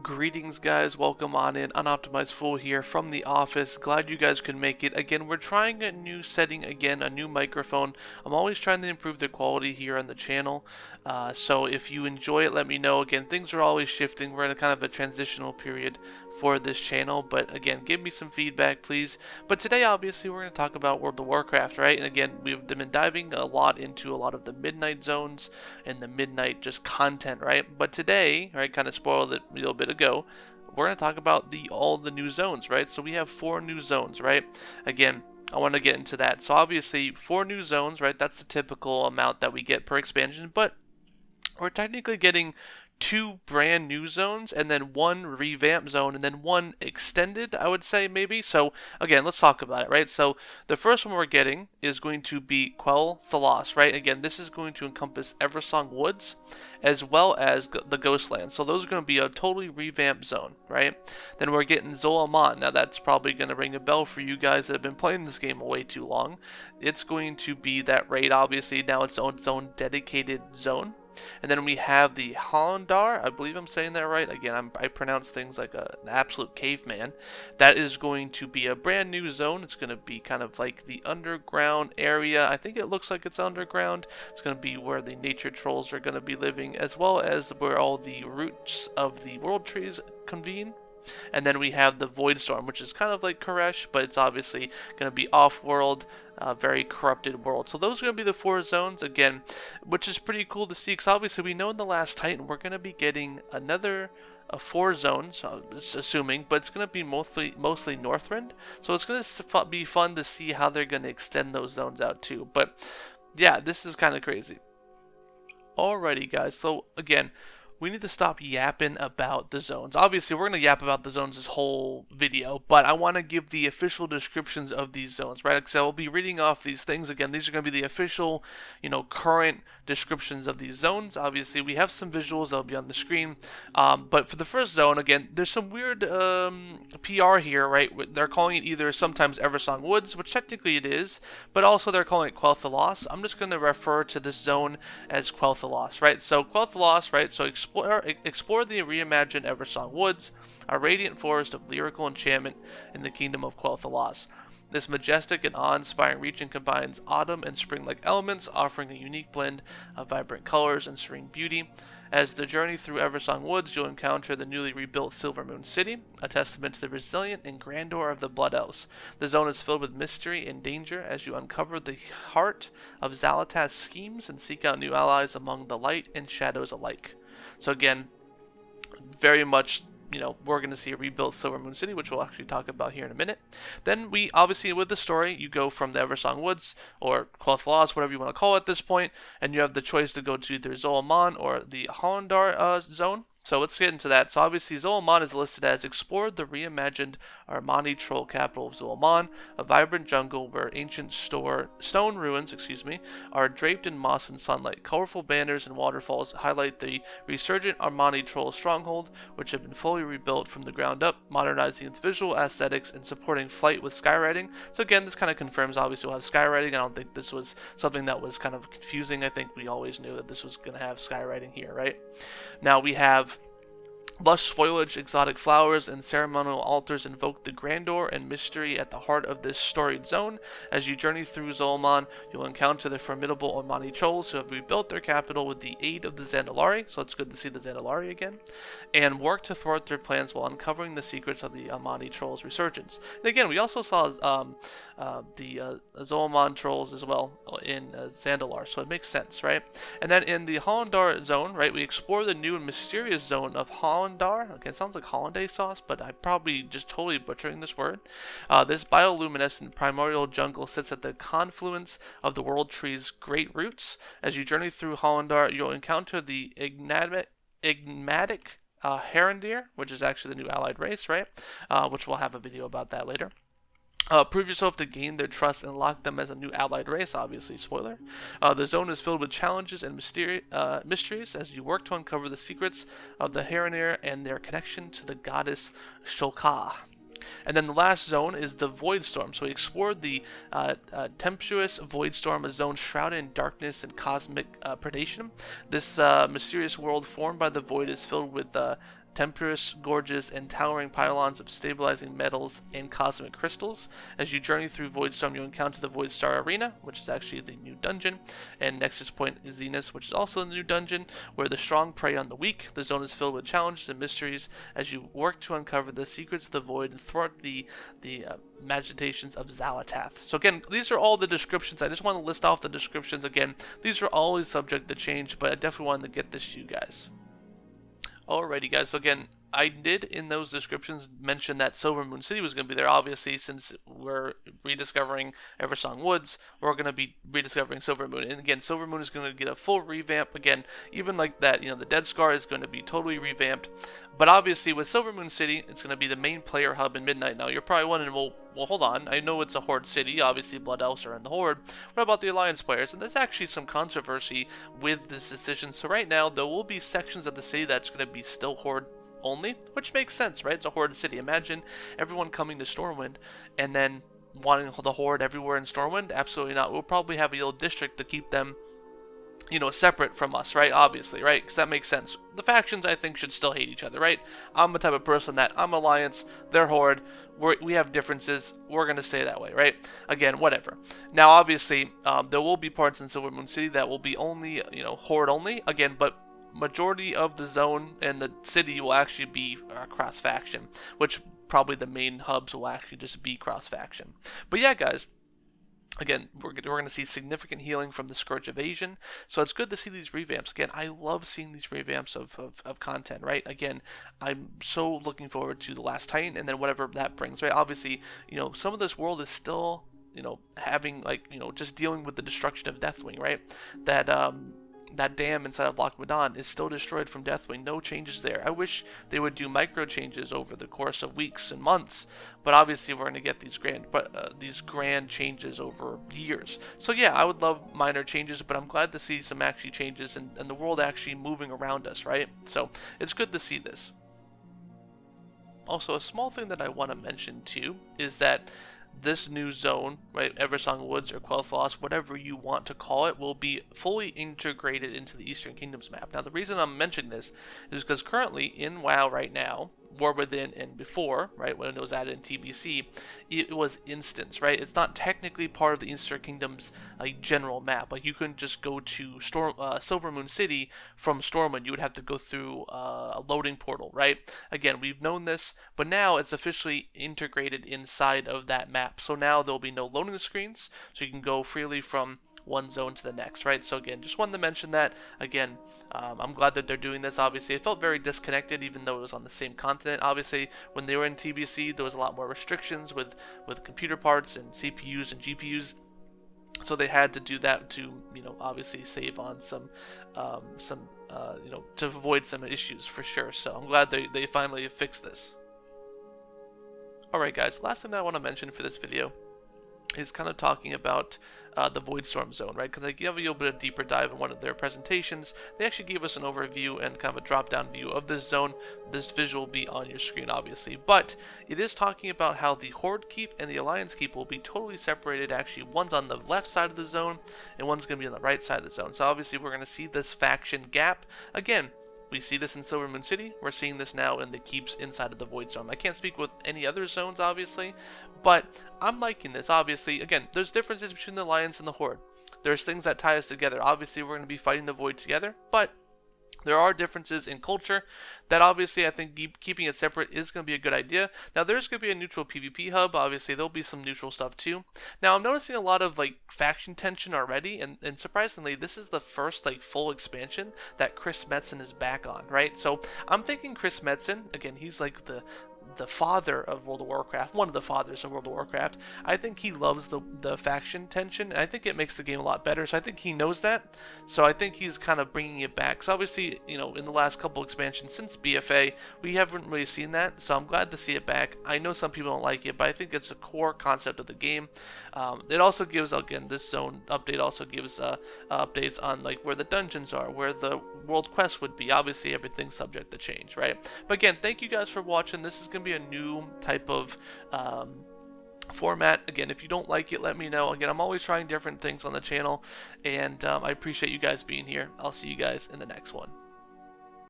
Greetings guys, welcome on in. Unoptimized WoW here from the office. Glad you guys could make it. Again, we're trying a new setting again, a new microphone. I'm always trying to improve the quality here on the channel. So if you enjoy it, let me know. Again, things are always shifting. We're in a kind of a transitional period for this channel. But again, give me some feedback, please. But today, obviously, we're going to talk about World of Warcraft, right? And again, we've been diving a lot into a lot of the midnight zones and the midnight just content, right? But today, right, kind of spoiled it a little bit ago, we're going to talk about all the new zones, right? So we have 4 new zones, right? Again, I want to get into that. So obviously 4 new zones, right? That's the typical amount that we get per expansion, but we're technically getting 2 brand new zones and then 1 revamp zone and then 1 extended, I would say, maybe. So again, let's talk about it, right? So the first one we're getting is going to be Quell the Lost, right? Again, this is going to encompass Eversong Woods as well as the Ghostlands. So those are going to be a totally revamped zone, right? Then we're getting Zolomon. Now that's probably going to ring a bell for you guys that have been playing this game way too long. It's going to be that raid, obviously. Now it's its own dedicated zone. And then we have the Hollandar, I believe I'm saying that right. Again, I pronounce things like an absolute caveman. That is going to be a brand new zone. It's going to be kind of like the underground area. I think it looks like it's underground. It's going to be where the nature trolls are going to be living, as well as where all the roots of the world trees convene. And then we have the Void Storm, which is kind of like Koresh, but it's obviously going to be off-world, very corrupted world. So those are going to be the 4 zones, again, which is pretty cool to see, because obviously we know in the last Titan we're going to be getting another 4 zones, assuming, but it's going to be mostly Northrend. So it's going to be fun to see how they're going to extend those zones out too. But yeah, this is kind of crazy. Alrighty, guys, so again, we need to stop yapping about the zones. Obviously, we're going to yap about the zones this whole video, but I want to give the official descriptions of these zones, right? So I'll be reading off these things. Again, these are going to be the official, current descriptions of these zones. Obviously, we have some visuals that will be on the screen. But for the first zone, again, there's some weird PR here, right? They're calling it either sometimes Eversong Woods, which technically it is, but also they're calling it Quel'Tha Lost. I'm just going to refer to this zone as Quel'Tha Lost, right? So Quel'Tha Lost, right? So explore the reimagined Eversong Woods, a radiant forest of lyrical enchantment in the kingdom of Quel'Tha Lost. This majestic and awe-inspiring region combines autumn and spring-like elements, offering a unique blend of vibrant colors and serene beauty. As the journey through Eversong Woods, you'll encounter the newly rebuilt Silvermoon City, a testament to the resilience and grandeur of the Blood Elves. The zone is filled with mystery and danger as you uncover the heart of Xal'atath's schemes and seek out new allies among the light and shadows alike. So again, very much, we're going to see a rebuilt Silvermoon City, which we'll actually talk about here in a minute. Then we, obviously, with the story, you go from the Eversong Woods, or Quel'Tha Lost, whatever you want to call it at this point, and you have the choice to go to either Zolomon or the Hollandar zone. So let's get into that. So obviously Zolomon is listed as explore the reimagined Armani troll capital of Zolomon, a vibrant jungle where ancient stone ruins, are draped in moss and sunlight. Colorful banners and waterfalls highlight the resurgent Armani troll stronghold, which had been fully rebuilt from the ground up, modernizing its visual aesthetics and supporting flight with skywriting. So again, this kind of confirms obviously we'll have skywriting. I don't think this was something that was kind of confusing. I think we always knew that this was going to have skywriting here, right? Now we have lush foliage, exotic flowers, and ceremonial altars invoke the grandeur and mystery at the heart of this storied zone. As you journey through Zolomon, you'll encounter the formidable Armani trolls who have rebuilt their capital with the aid of the Zandalari, so it's good to see the Zandalari again, and work to thwart their plans while uncovering the secrets of the Armani trolls' resurgence. And again, we also saw the Zolomon trolls as well in Zandalar, so it makes sense, right? And then in the Hollandar zone, right, we explore the new and mysterious zone of Hollandar. Okay, it sounds like hollandaise sauce, but I'm probably just totally butchering this word. This bioluminescent primordial jungle sits at the confluence of the world tree's great roots. As you journey through Hollandar, you'll encounter the enigmatic Herondeer, which is actually the new allied race, right? Which we'll have a video about that later. Prove yourself to gain their trust and lock them as a new allied race, obviously, spoiler. The zone is filled with challenges and mysteries as you work to uncover the secrets of the Heronir and their connection to the goddess Shulka. And then the last zone is the Void Storm. So we explored the tempestuous Void Storm, a zone shrouded in darkness and cosmic predation. This mysterious world formed by the Void is filled with tempestuous gorges, and towering pylons of stabilizing metals and cosmic crystals. As you journey through Voidstorm, you encounter the Voidstar Arena, which is actually the new dungeon, and Nexus Point Zenith, which is also the new dungeon, where the strong prey on the weak. The zone is filled with challenges and mysteries as you work to uncover the secrets of the void and thwart the imaginations of Xalatath. So again, these are all the descriptions. I just want to list off the descriptions again. These are always subject to change, but I definitely wanted to get this to you guys. Alrighty guys, so again, I did in those descriptions mention that Silver Moon City was going to be there. Obviously, since we're rediscovering Eversong Woods, we're going to be rediscovering Silver Moon. And again, Silver Moon is going to get a full revamp. Again, even like that, the Dead Scar is going to be totally revamped. But obviously, with Silver Moon City, it's going to be the main player hub in Midnight. Now, you're probably wondering, well, hold on. I know it's a Horde city. Obviously, Blood Elves are in the Horde. What about the Alliance players? And there's actually some controversy with this decision. So right now, there will be sections of the city that's going to be still Horde only, which makes sense, right? It's a Horde city. Imagine everyone coming to Stormwind and then wanting the Horde everywhere in Stormwind. Absolutely not. We'll probably have a little district to keep them, separate from us, right? Obviously, right? Because that makes sense. The factions, I think, should still hate each other, right? I'm the type of person that I'm Alliance, they're Horde. We have differences. We're going to stay that way, right? Again, whatever. Now, obviously, there will be parts in Silver Moon City that will be only, Horde only. Again, but majority of the zone and the city will actually be cross-faction, which probably the main hubs will actually just be cross-faction. But yeah, guys, again, we're going to see significant healing from the Scourge Evasion, so it's good to see these revamps. Again, I love seeing these revamps of content, right? Again, I'm so looking forward to the Last Titan and then whatever that brings, right? Obviously, some of this world is still, having, just dealing with the destruction of Deathwing, right? That dam inside of Loch Modan is still destroyed from Deathwing. No changes there. I wish they would do micro changes over the course of weeks and months, but obviously we're going to get these grand changes over years. So yeah, I would love minor changes, but I'm glad to see some actually changes and the world actually moving around us, right? So it's good to see this. Also, a small thing that I want to mention too is that this new zone, right, Eversong Woods or Quel'Thalas, whatever you want to call it, will be fully integrated into the Eastern Kingdoms map. Now, the reason I'm mentioning this is because currently in WoW right now, War Within and before, right, when it was added in TBC, it was instance, right? It's not technically part of the Eastern Kingdom's general map. Like, you couldn't just go to Silver Moon City from Stormwind. You would have to go through a loading portal, right? Again, we've known this, but now it's officially integrated inside of that map. So now there'll be no loading screens, so you can go freely from one zone to the next, right? So again, just wanted to mention that. Again, I'm glad that they're doing this. Obviously, it felt very disconnected, even though it was on the same continent. Obviously, when they were in TBC, there was a lot more restrictions with computer parts and CPUs and GPUs. So they had to do that to, obviously save on some to avoid some issues for sure. So I'm glad they finally fixed this. Alright guys, last thing that I want to mention for this video is kind of talking about the Voidstorm zone, right? Because they give you a bit of deeper dive in one of their presentations. They actually gave us an overview and kind of a drop-down view of this zone. This visual will be on your screen, obviously. But it is talking about how the Horde Keep and the Alliance Keep will be totally separated. Actually, one's on the left side of the zone, and one's going to be on the right side of the zone. So obviously, we're going to see this faction gap. Again, we see this in Silver Moon City. We're seeing this now in the keeps inside of the Void Zone. I can't speak with any other zones, obviously, but I'm liking this. Obviously, again, there's differences between the Alliance and the Horde. There's things that tie us together. Obviously, we're going to be fighting the Void together, but there are differences in culture that obviously I think keeping it separate is going to be a good idea. Now, there's going to be a neutral PvP hub. Obviously, there'll be some neutral stuff too. Now, I'm noticing a lot of faction tension already, and surprisingly, this is the first full expansion that Chris Metzen is back on, right? So I'm thinking Chris Metzen, again, he's like the father of World of Warcraft, one of the fathers of World of Warcraft. I think he loves the faction tension, and I think it makes the game a lot better, so I think he knows that. So I think he's kind of bringing it back. So obviously, in the last couple expansions since BFA, we haven't really seen that, so I'm glad to see it back. I know some people don't like it, but I think it's a core concept of the game. It also gives, again, this zone update also gives updates on where the dungeons are, where the world quest would be. Obviously, everything's subject to change, right? But again, thank you guys for watching. This is going to be a new type of format. Again, if you don't like it, let me know. Again, I'm always trying different things on the channel, and I appreciate you guys being here. I'll see you guys in the next one.